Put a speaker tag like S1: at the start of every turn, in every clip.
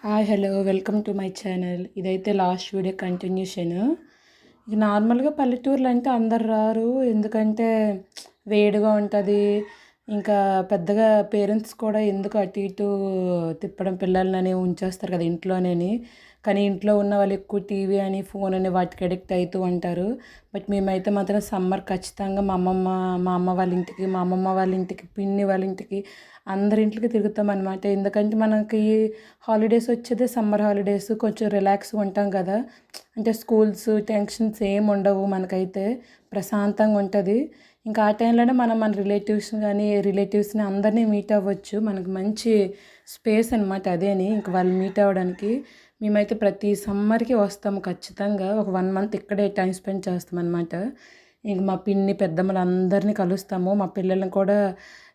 S1: Hi hello welcome to my channel. ఇదైతే last video continuation. ఇక నార్మల్గా పల్లెటూర్లు అంటే అందరు రారు, ఎందుకంటే వేడిగా ఉంటుంది. ఇంకా పెద్దగా పేరెంట్స్ కూడా ఎందుకు అటు ఇటు తిప్పడం పిల్లలని ఉంచేస్తారు కదా ఇంట్లోనే. కానీ ఇంట్లో ఉన్న వాళ్ళు ఎక్కువ టీవీ అని ఫోన్ అని వాటికి అడిక్ట్ అవుతూ ఉంటారు. బట్ మేమైతే మాత్రం సమ్మర్ ఖచ్చితంగా మా అమ్మ వాళ్ళ ఇంటికి, మా అమ్మమ్మ వాళ్ళ ఇంటికి, పిన్ని వాళ్ళ ఇంటికి, అందరి ఇంటికి తిరుగుతాం అనమాట. ఎందుకంటే మనకి హాలిడేస్ వచ్చేదే సమ్మర్ హాలిడేస్, కొంచెం రిలాక్స్గా ఉంటాం కదా. అంటే స్కూల్స్ టెన్షన్స్ ఏమి ఉండవు, మనకైతే ప్రశాంతంగా ఉంటుంది. ఇంకా ఆ టైంలోనే మనం మన రిలేటివ్స్ని అందరినీ మీట్ అవ్వచ్చు. మనకు మంచి స్పేస్ అనమాట అదేని. ఇంక వాళ్ళు మీట్ అవ్వడానికి మేమైతే ప్రతి సమ్మర్కి వస్తాము ఖచ్చితంగా. ఒక 1 మంత్ ఇక్కడే టైం స్పెండ్ చేస్తాం అనమాట. ఇంక మా పిన్ని పెద్దమ్మలు అందరినీ కలుస్తాము. మా పిల్లల్ని కూడా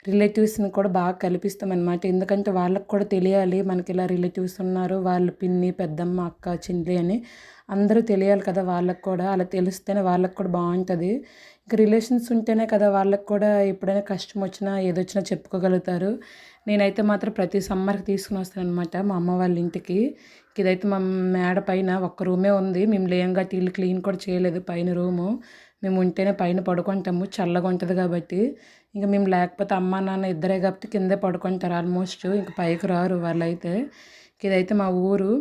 S1: రిలేటివ్స్ని కూడా బాగా కల్పిస్తాం అనమాట. ఎందుకంటే వాళ్ళకి కూడా తెలియాలి మనకి ఇలా రిలేటివ్స్ ఉన్నారు, వాళ్ళు పిన్ని పెద్దమ్మ అక్క చెల్లి అని అందరూ తెలియాలి కదా వాళ్ళకి కూడా. అలా తెలిస్తేనే వాళ్ళకి కూడా బాగుంటుంది. ఇంక రిలేషన్స్ ఉంటేనే కదా వాళ్ళకి కూడా ఎప్పుడైనా కష్టం వచ్చినా ఏదొచ్చినా చెప్పుకోగలుగుతారు. నేనైతే మాత్రం ప్రతి సమ్మర్కి తీసుకుని వస్తాను అనమాట మా అమ్మ వాళ్ళ ఇంటికి. ఇదైతే మా మేడ పైన ఒక్క రూమే ఉంది. మేము లేయంగా ఇల్లు క్లీన్ కూడా చేయలేదు పైన రూము. మేము ఉంటేనే పైన పడుకుంటాము, చల్లగా ఉంటుంది కాబట్టి. ఇంక మేము లేకపోతే అమ్మ నాన్న ఇద్దరే కాబట్టి కిందే పడుకుంటారు ఆల్మోస్ట్. ఇంక పైకి రారు వాళ్ళైతే. ఇదైతే మా ఊరు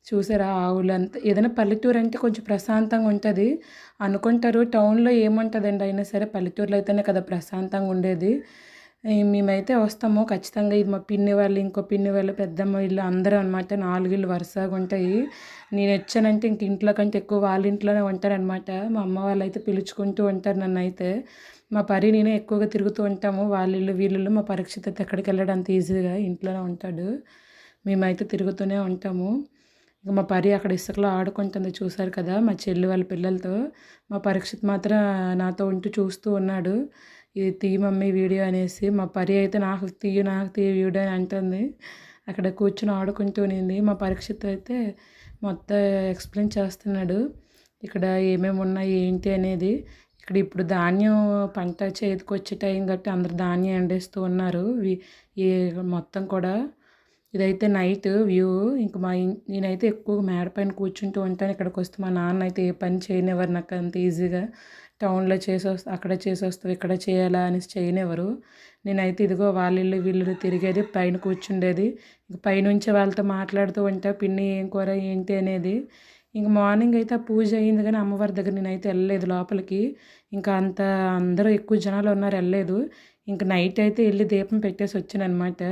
S1: చూసారా, ఆవులంతా. ఏదైనా పల్లెటూరు అంటే కొంచెం ప్రశాంతంగా ఉంటుంది అనుకుంటారు. టౌన్లో ఏముంటుందండి, అయినా సరే పల్లెటూరులో అయితేనే కదా ప్రశాంతంగా ఉండేది. మేమైతే వస్తాము ఖచ్చితంగా. ఇది మా పిన్ని వాళ్ళు, ఇంకో పిన్ని వాళ్ళు, పెద్దమ్మ ఇల్లు అందరూ అనమాట. 4 ఇళ్ళు వరుసగా ఉంటాయి. నేను వచ్చానంటే ఇంక ఇంట్లో కంటే ఎక్కువ వాళ్ళ ఇంట్లోనే ఉంటారనమాట. మా అమ్మ వాళ్ళు అయితే పిలుచుకుంటూ ఉంటారు నన్ను అయితే. మా నేను ఎక్కువగా తిరుగుతూ ఉంటాము. వాళ్ళ ఇల్లు వీళ్ళు. మా పరీక్షిత్ అయితే ఎక్కడికి వెళ్ళడం అంత ఈజీగా ఇంట్లోనే ఉంటాడు. మేమైతే తిరుగుతూనే ఉంటాము. ఇంక మా అక్కడ ఇసుకలో ఆడుకుంటుంది చూసారు కదా మా చెల్లి వాళ్ళ పిల్లలతో. మా పరీక్షిత్ మాత్రం నాతో ఉంటూ చూస్తూ ఉన్నాడు. ఇది తీయి మమ్మీ వీడియో అనేసి. మా అయితే నాకు తీయ వీడియో అని అంటుంది. అక్కడ కూర్చుని ఆడుకుంటూ ఉన్నింది. మా పరీక్షిత్ అయితే మొత్తం ఎక్స్ప్లెయిన్ చేస్తున్నాడు ఇక్కడ ఏమేమి ఉన్నాయి ఏంటి అనేది. ఇక్కడ ఇప్పుడు ధాన్యం పంట చేతికి వచ్చే టైం గట్టి అందరు ధాన్యం ఎండేస్తూ ఉన్నారు. ఈ మొత్తం కూడా ఇదైతే నైట్ వ్యూ. ఇంక నేనైతే ఎక్కువగా మేడ పైన కూర్చుంటూ ఉంటాను. ఇక్కడికి వస్తే మా నాన్న అయితే ఏ పని చేయనివ్వరు నాకు అంత ఈజీగా. టౌన్లో అక్కడ చేసేస్తావు ఇక్కడ చేయాలా అనేసి చేయనివ్వరు. నేనైతే ఇదిగో వాళ్ళ ఇల్లు వీళ్ళు తిరిగేది, పైన కూర్చుండేది. ఇంక పైనుంచి వాళ్ళతో మాట్లాడుతూ ఉంటా పిన్ని ఏం కూర ఏంటి అనేది. ఇంక మార్నింగ్ అయితే ఆ పూజ అయింది కానీ అమ్మవారి దగ్గర నేనైతే వెళ్ళలేదు లోపలికి. ఇంకా అందరూ ఎక్కువ జనాలు ఉన్నారు, వెళ్ళలేదు. ఇంక నైట్ అయితే వెళ్ళి దీపం పెట్టేసి వచ్చాను అనమాట.